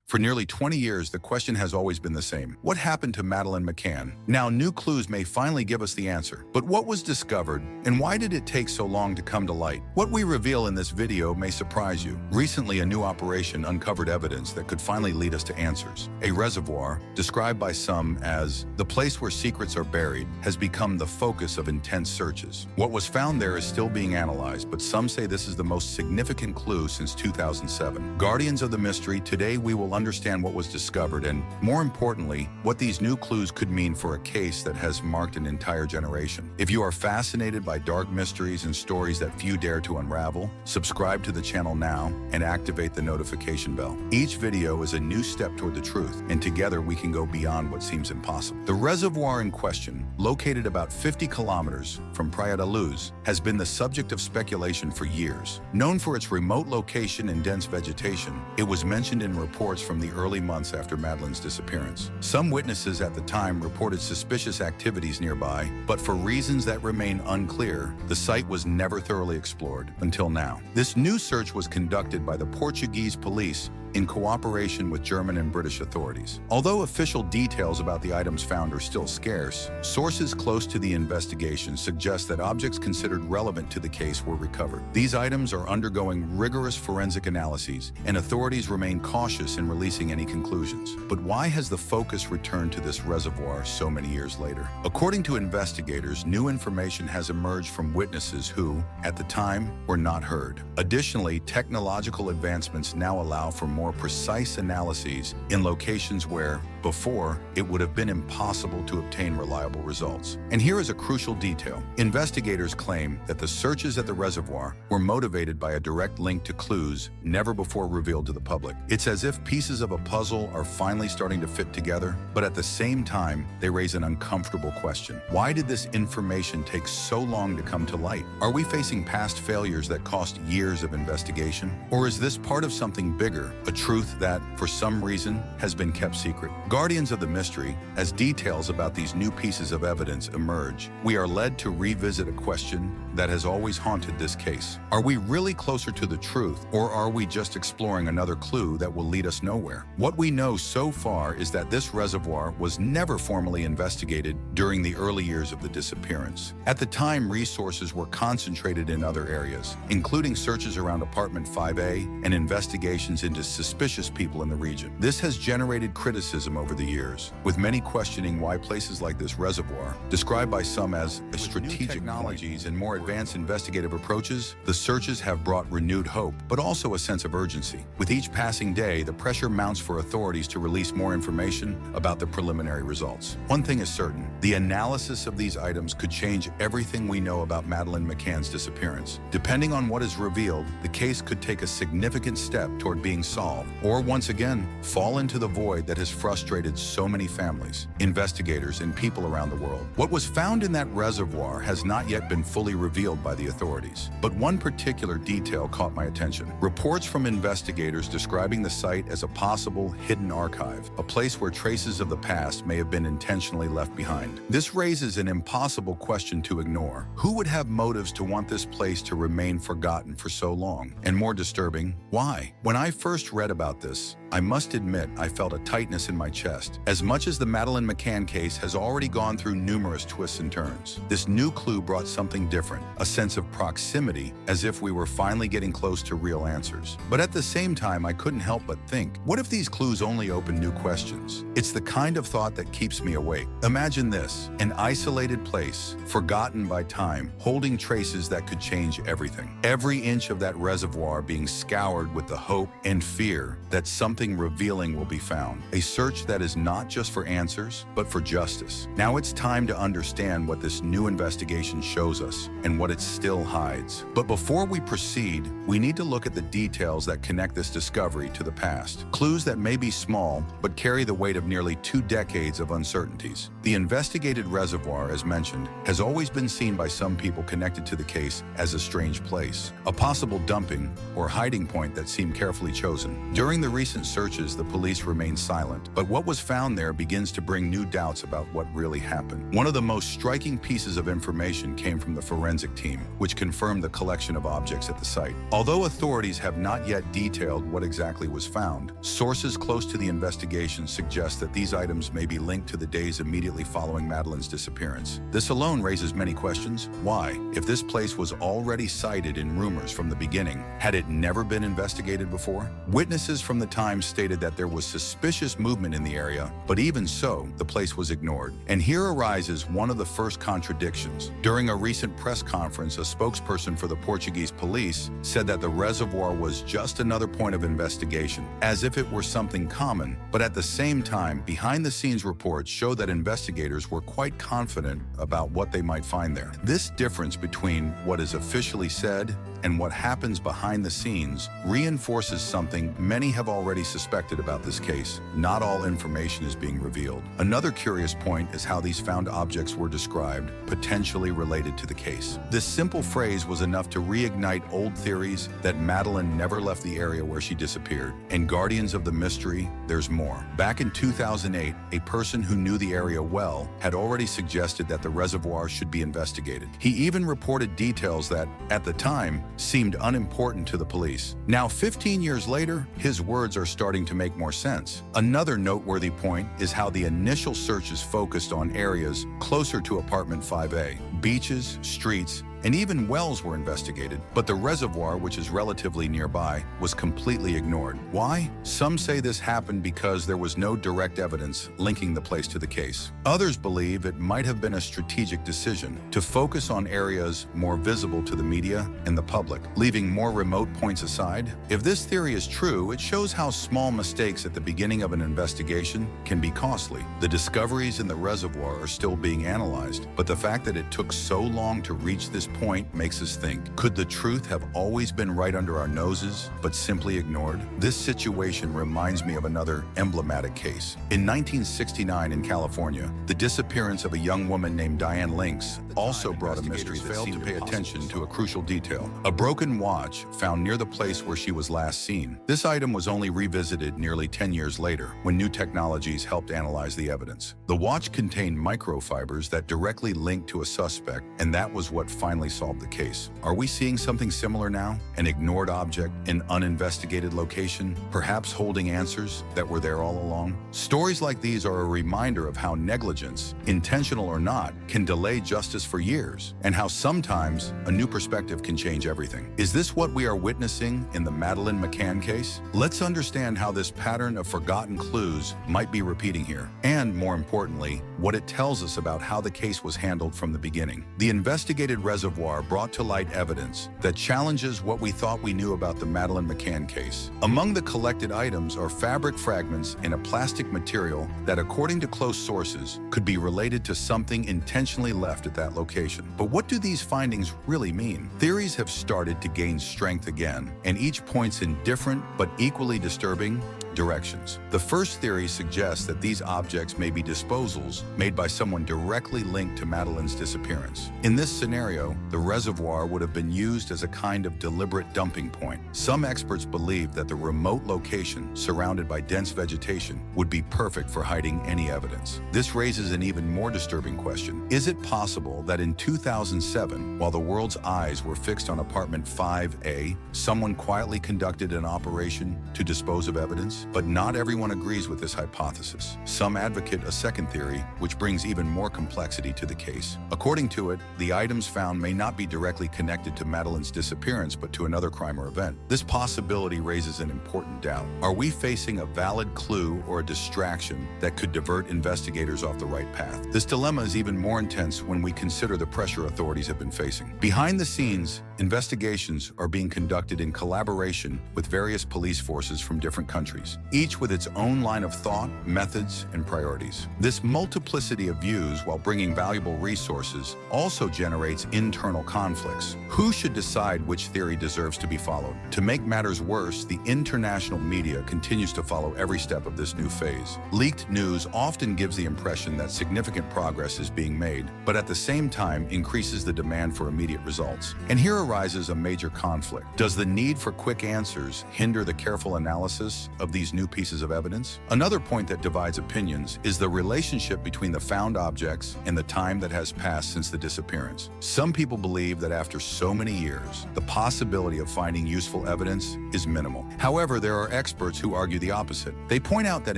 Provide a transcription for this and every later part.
For nearly 20 years, the question has always been the same. What happened to Madeleine McCann? Now, new clues may finally give us the answer. But what was discovered, and why did it take so long to come to light? What we reveal in this video may surprise you. Recently, a new operation uncovered evidence that could finally lead us to answers. A reservoir, described by some as the place where secrets are buried, has become the focus of intense searches. What was found there is still being analyzed, but some say this is the most significant clue since 2007. Guardians of the mystery, today we will understand what was discovered and, more importantly, what these new clues could mean for a case that has marked an entire generation. If you are fascinated by dark mysteries and stories that few dare to unravel, subscribe to the channel now and activate the notification bell. Each video is a new step toward the truth, and together we can go beyond what seems impossible. The reservoir in question, located about 50 kilometers from Praia da Luz, has been the subject of speculation for years. Known for its remote location and dense vegetation, it was mentioned in reports from the early months after Madeleine's disappearance. Some witnesses at the time reported suspicious activities nearby, but for reasons that remain unclear, the site was never thoroughly explored until now. This new search was conducted by the Portuguese police in cooperation with German and British authorities. Although official details about the items found are still scarce, sources close to the investigation suggest that objects considered relevant to the case were recovered. These items are undergoing rigorous forensic analyses, and authorities remain cautious in releasing any conclusions. But why has the focus returned to this reservoir so many years later? According to investigators, new information has emerged from witnesses who, at the time, were not heard. Additionally, technological advancements now allow for more precise analyses in locations where, before, it would have been impossible to obtain reliable results. And here is a crucial detail. Investigators claim that the searches at the reservoir were motivated by a direct link to clues never before revealed to the public. It's as if pieces of a puzzle are finally starting to fit together, but at the same time, they raise an uncomfortable question. Why did this information take so long to come to light? Are we facing past failures that cost years of investigation? Or is this part of something bigger, a truth that, for some reason, has been kept secret? Guardians of the mystery, as details about these new pieces of evidence emerge, we are led to revisit a question that has always haunted this case. Are we really closer to the truth, or are we just exploring another clue that will lead us nowhere? What we know so far is that this reservoir was never formally investigated during the early years of the disappearance. At the time, resources were concentrated in other areas, including searches around apartment 5A and investigations into suspicious people in the region. This has generated criticism over the years, with many questioning why places like this reservoir, described by some as a strategic technologies and more advanced investigative approaches, the searches have brought renewed hope, but also a sense of urgency. With each passing day, the pressure mounts for authorities to release more information about the preliminary results. One thing is certain, the analysis of these items could change everything we know about Madeleine McCann's disappearance. Depending on what is revealed, the case could take a significant step toward being solved, or once again, fall into the void that has frustrated so many families, investigators, and people around the world. What was found in that reservoir has not yet been fully revealed by the authorities, but one particular detail caught my attention. Reports from investigators describing the site as a possible hidden archive, a place where traces of the past may have been intentionally left behind. This raises an impossible question to ignore. Who would have motives to want this place to remain forgotten for so long? And more disturbing, why? When I first read about this, I must admit I felt a tightness in my chest. As much as the Madeleine McCann case has already gone through numerous twists and turns, this new clue brought something different, a sense of proximity, as if we were finally getting close to real answers. But at the same time, I couldn't help but think, what if these clues only open new questions? It's the kind of thought that keeps me awake. Imagine this, an isolated place, forgotten by time, holding traces that could change everything. Every inch of that reservoir being scoured with the hope and fear that something revealing will be found. A search that is not just for answers, but for justice. Now it's time to understand what this new investigation shows us and what it still hides. But before we proceed, we need to look at the details that connect this discovery to the past. Clues that may be small, but carry the weight of nearly 2 decades of uncertainties. The investigated reservoir, as mentioned, has always been seen by some people connected to the case as a strange place, a possible dumping or hiding point that seemed carefully chosen. During the recent searches, the police remain silent. But what was found there begins to bring new doubts about what really happened. One of the most striking pieces of information came from the forensic team, which confirmed the collection of objects at the site. Although authorities have not yet detailed what exactly was found, sources close to the investigation suggest that these items may be linked to the days immediately following Madeleine's disappearance. This alone raises many questions. Why? If this place was already cited in rumors from the beginning, had it never been investigated before? Witnesses from the time stated that there was suspicious movement in the area, but even so, the place was ignored. And here arises one of the first contradictions. During a recent press conference, a spokesperson for the Portuguese police said that the reservoir was just another point of investigation, as if it were something common. But at the same time, behind-the-scenes reports show that investigators were quite confident about what they might find there. This difference between what is officially said and what happens behind the scenes reinforces something many have already suspected about this case. Not all information is being revealed. Another curious point is how these found objects were described, potentially related to the case. This simple phrase was enough to reignite old theories that Madeleine never left the area where she disappeared. And guardians of the mystery, there's more. Back in 2008, a person who knew the area well had already suggested that the reservoir should be investigated. He even reported details that, at the time, seemed unimportant to the police. Now, 15 years later, his words are starting to make more sense. Another noteworthy point is how the initial searches focused on areas closer to apartment 5A. Beaches, streets, and even wells were investigated, but the reservoir, which is relatively nearby, was completely ignored. Why? Some say this happened because there was no direct evidence linking the place to the case. Others believe it might have been a strategic decision to focus on areas more visible to the media and the public, leaving more remote points aside. If this theory is true, it shows how small mistakes at the beginning of an investigation can be costly. The discoveries in the reservoir are still being analyzed, but the fact that it took so long to reach this point makes us think, could the truth have always been right under our noses, but simply ignored? This situation reminds me of another emblematic case. In 1969 in California, the disappearance of a young woman named Diane Lynx also brought a mystery that failed to pay attention to a crucial detail. A broken watch found near the place where she was last seen. This item was only revisited nearly 10 years later when new technologies helped analyze the evidence. The watch contained microfibers that directly linked to a suspect, and that was what finally solved the case. Are we seeing something similar now? An ignored object, an uninvestigated location, perhaps holding answers that were there all along? Stories like these are a reminder of how negligence, intentional or not, can delay justice for years, and how sometimes a new perspective can change everything. Is this what we are witnessing in the Madeleine McCann case? Let's understand how this pattern of forgotten clues might be repeating here, and more importantly, what it tells us about how the case was handled from the beginning. The investigated reservoir brought to light evidence that challenges what we thought we knew about the Madeleine McCann case. Among the collected items are fabric fragments in a plastic material that, according to close sources, could be related to something intentionally left at that location. But what do these findings really mean? Theories have started to gain strength again, and each points in different but equally disturbing directions. The first theory suggests that these objects may be disposals made by someone directly linked to Madeleine's disappearance. In this scenario, the reservoir would have been used as a kind of deliberate dumping point. Some experts believe that the remote location, surrounded by dense vegetation, would be perfect for hiding any evidence. This raises an even more disturbing question. Is it possible that in 2007, while the world's eyes were fixed on apartment 5A, someone quietly conducted an operation to dispose of evidence? But not everyone agrees with this hypothesis. Some advocate a second theory, which brings even more complexity to the case. According to it, the items found may not be directly connected to Madeleine's disappearance, but to another crime or event. This possibility raises an important doubt. Are we facing a valid clue or a distraction that could divert investigators off the right path? This dilemma is even more intense when we consider the pressure authorities have been facing. Behind the scenes, investigations are being conducted in collaboration with various police forces from different countries, each with its own line of thought, methods, and priorities. This multiplicity of views, while bringing valuable resources, also generates internal conflicts. Who should decide which theory deserves to be followed? To make matters worse, the international media continues to follow every step of this new phase. Leaked news often gives the impression that significant progress is being made, but at the same time increases the demand for immediate results. And here arises a major conflict. Does the need for quick answers hinder the careful analysis of these these new pieces of evidence? Another point that divides opinions is the relationship between the found objects and the time that has passed since the disappearance. Some people believe that after so many years, the possibility of finding useful evidence is minimal. However, there are experts who argue the opposite. They point out that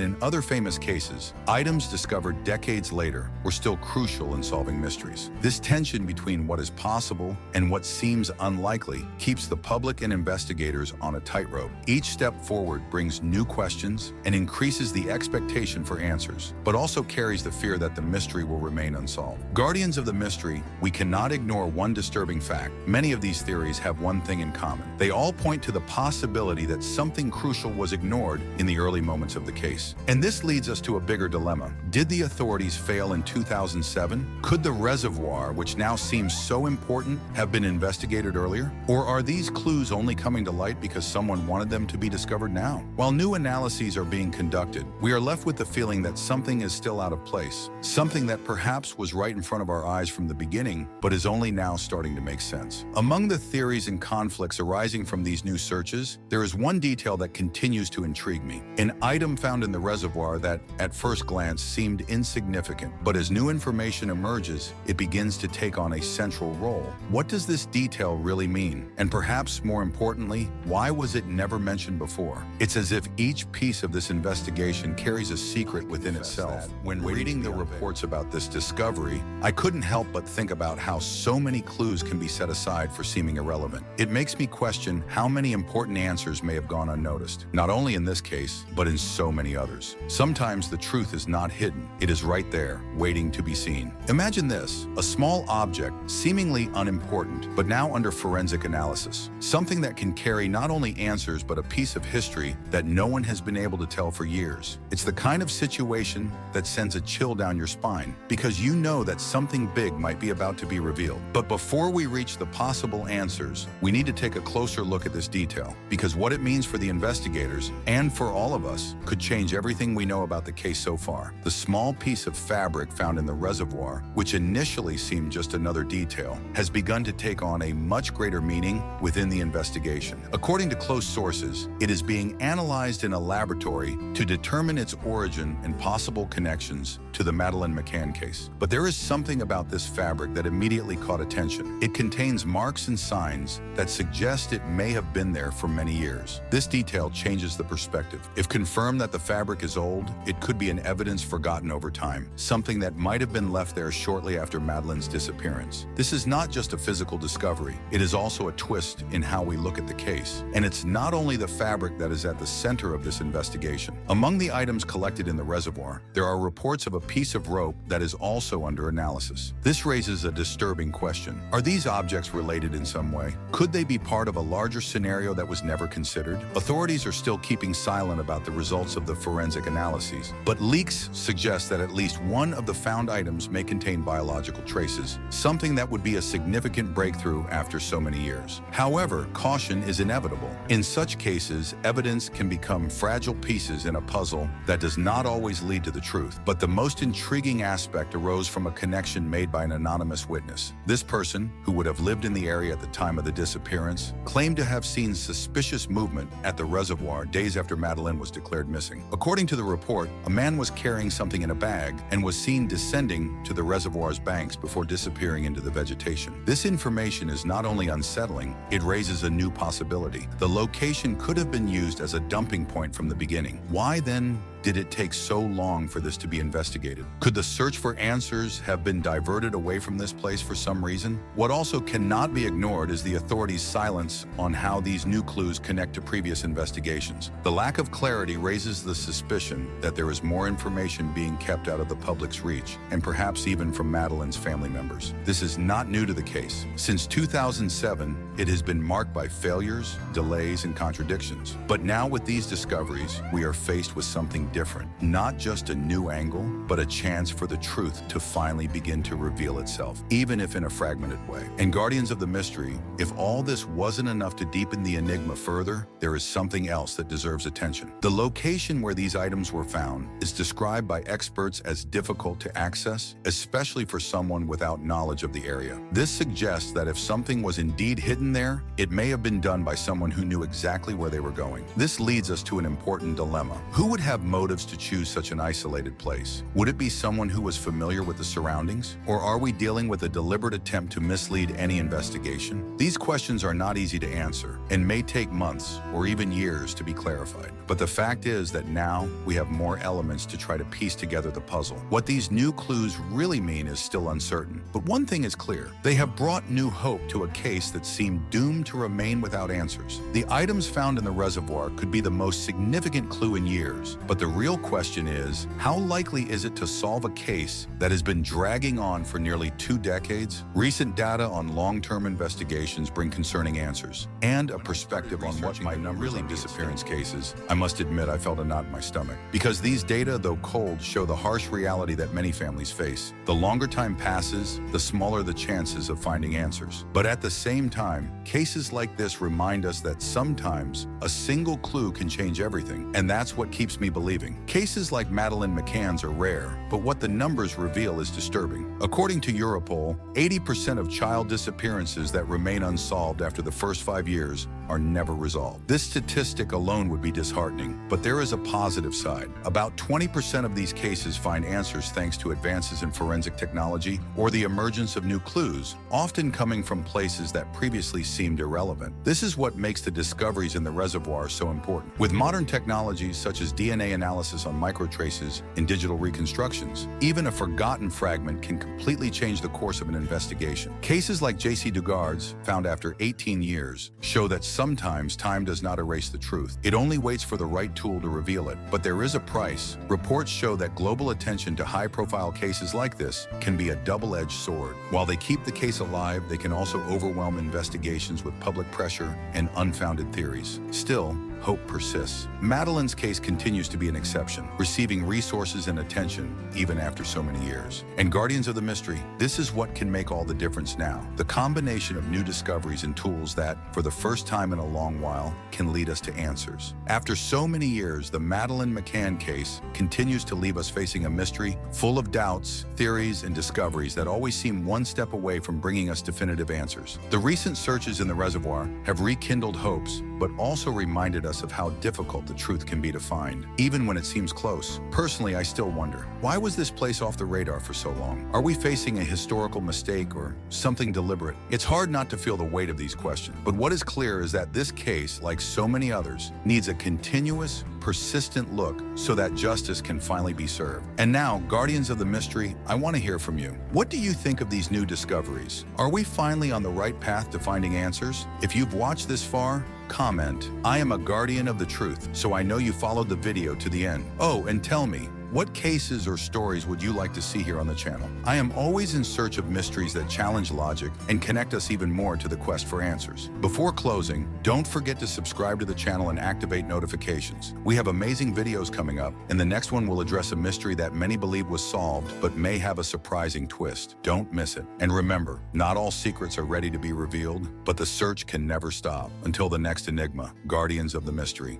in other famous cases, items discovered decades later were still crucial in solving mysteries. This tension between what is possible and what seems unlikely keeps the public and investigators on a tightrope. Each step forward brings new questions and increases the expectation for answers, but also carries the fear that the mystery will remain unsolved. Guardians of the mystery, we cannot ignore one disturbing fact. Many of these theories have one thing in common. They all point to the possibility that something crucial was ignored in the early moments of the case. And this leads us to a bigger dilemma. Did the authorities fail in 2007? Could the reservoir, which now seems so important, have been investigated earlier? Or are these clues only coming to light because someone wanted them to be discovered now? While new analyses are being conducted, we are left with the feeling that something is still out of place, something that perhaps was right in front of our eyes from the beginning, but is only now starting to make sense. Among the theories and conflicts arising from these new searches, there is one detail that continues to intrigue me. An item found in the reservoir that, at first glance, seemed insignificant, but as new information emerges, it begins to take on a central role. What does this detail really mean? And perhaps more importantly, why was it never mentioned before? It's as if each piece of this investigation carries a secret within itself. When reading the reports about this discovery, I couldn't help but think about how so many clues can be set aside for seeming irrelevant. It makes me question how many important answers may have gone unnoticed, not only in this case, but in so many others. Sometimes the truth is not hidden. It is right there, waiting to be seen. Imagine this, a small object, seemingly unimportant, but now under forensic analysis. Something that can carry not only answers, but a piece of history that no one has been able to tell for years. It's the kind of situation that sends a chill down your spine, because you know that something big might be about to be revealed. But before we reach the possible answers, we need to take a closer look at this detail, because what it means for the investigators, and for all of us, could change everything we know about the case so far. The small piece of fabric found in the reservoir, which initially seemed just another detail, has begun to take on a much greater meaning within the investigation. According to close sources, it is being analyzed in a laboratory to determine its origin and possible connections to the Madeleine McCann case. But there is something about this fabric that immediately caught attention. It contains marks and signs that suggest it may have been there for many years. This detail changes the perspective. If confirmed that the fabric is old, it could be an evidence forgotten over time, something that might have been left there shortly after Madeleine's disappearance. This is not just a physical discovery. It is also a twist in how we look at the case. And it's not only the fabric that is at the center of this investigation. Among the items collected in the reservoir, there are reports of a piece of rope that is also under analysis. This raises a disturbing question. Are these objects related in some way? Could they be part of a larger scenario that was never considered? Authorities are still keeping silent about the results of the forensic analyses, but leaks suggest that at least one of the found items may contain biological traces, something that would be a significant breakthrough after so many years. However, caution is inevitable. In such cases, evidence can become fragile pieces in a puzzle that does not always lead to the truth. But the most intriguing aspect arose from a connection made by an anonymous witness. This person, who would have lived in the area at the time of the disappearance, claimed to have seen suspicious movement at the reservoir days after Madeleine was declared missing. According to the report, a man was carrying something in a bag and was seen descending to the reservoir's banks before disappearing into the vegetation. This information is not only unsettling, it raises a new possibility. The location could have been used as a dumping point from the beginning. Why then did it take so long for this to be investigated? Could the search for answers have been diverted away from this place for some reason? What also cannot be ignored is the authorities' silence on how these new clues connect to previous investigations. The lack of clarity raises the suspicion that there is more information being kept out of the public's reach, and perhaps even from Madeleine's family members. This is not new to the case. Since 2007, it has been marked by failures, delays, and contradictions. But now with these discoveries, we are faced with something different. Not just a new angle, but a chance for the truth to finally begin to reveal itself, even if in a fragmented way. And Guardians of the Mystery, if all this wasn't enough to deepen the enigma further, there is something else that deserves attention. The location where these items were found is described by experts as difficult to access, especially for someone without knowledge of the area. This suggests that if something was indeed hidden there, it may have been done by someone who knew exactly where they were going. This leads us to an important dilemma. Who would have motives to choose such an isolated place? Would it be someone who was familiar with the surroundings? Or are we dealing with a deliberate attempt to mislead any investigation? These questions are not easy to answer and may take months or even years to be clarified. But the fact is that now we have more elements to try to piece together the puzzle. What these new clues really mean is still uncertain. But one thing is clear. They have brought new hope to a case that seemed doomed to remain without answers. The items found in the reservoir could be the most significant clue in years. But the real question is, how likely is it to solve a case that has been dragging on for nearly 2 decades? Recent data on long-term investigations bring concerning answers and a perspective on what might really disappearance cases. I must admit I felt a knot in my stomach because these data, though cold, show the harsh reality that many families face. The longer time passes, the smaller the chances of finding answers. But at the same time, cases like this remind us that sometimes a single clue can change everything, and that's what keeps me believing. Cases like Madeleine McCann's are rare, but what the numbers reveal is disturbing. According to Europol, 80% of child disappearances that remain unsolved after the first 5 years are never resolved. This statistic alone would be disheartening, but there is a positive side. About 20% of these cases find answers thanks to advances in forensic technology or the emergence of new clues, often coming from places that previously seemed irrelevant. This is what makes the discoveries in the reservoir so important. With modern technologies such as DNA analysis on microtraces and digital reconstructions, even a forgotten fragment can completely change the course of an investigation. Cases like J.C. Dugard's, found after 18 years, show that sometimes time does not erase the truth. It only waits for the right tool to reveal it. But there is a price. Reports show that global attention to high-profile cases like this can be a double-edged sword. While they keep the case alive, they can also overwhelm investigations with public pressure and unfounded theories. Still, hope persists. Madeleine's case continues to be an exception, receiving resources and attention even after so many years. And Guardians of the Mystery, this is what can make all the difference now. The combination of new discoveries and tools that, for the first time in a long while, can lead us to answers. After so many years, the Madeleine McCann case continues to leave us facing a mystery full of doubts, theories, and discoveries that always seem one step away from bringing us definitive answers. The recent searches in the reservoir have rekindled hopes, but also reminded us of how difficult the truth can be to find, even when it seems close. Personally, I still wonder, why was this place off the radar for so long? Are we facing a historical mistake or something deliberate? It's hard not to feel the weight of these questions, but what is clear is that this case, like so many others, needs a continuous, persistent look so that justice can finally be served. And now, Guardians of the Mystery, I want to hear from you. What do you think of these new discoveries? Are we finally on the right path to finding answers? If you've watched this far, comment. I am a guardian of the truth, so I know you followed the video to the end. Oh, and tell me, what cases or stories would you like to see here on the channel? I am always in search of mysteries that challenge logic and connect us even more to the quest for answers. Before closing, don't forget to subscribe to the channel and activate notifications. We have amazing videos coming up, and the next one will address a mystery that many believe was solved, but may have a surprising twist. Don't miss it. And remember, not all secrets are ready to be revealed, but the search can never stop. Until the next enigma, Guardians of the Mystery.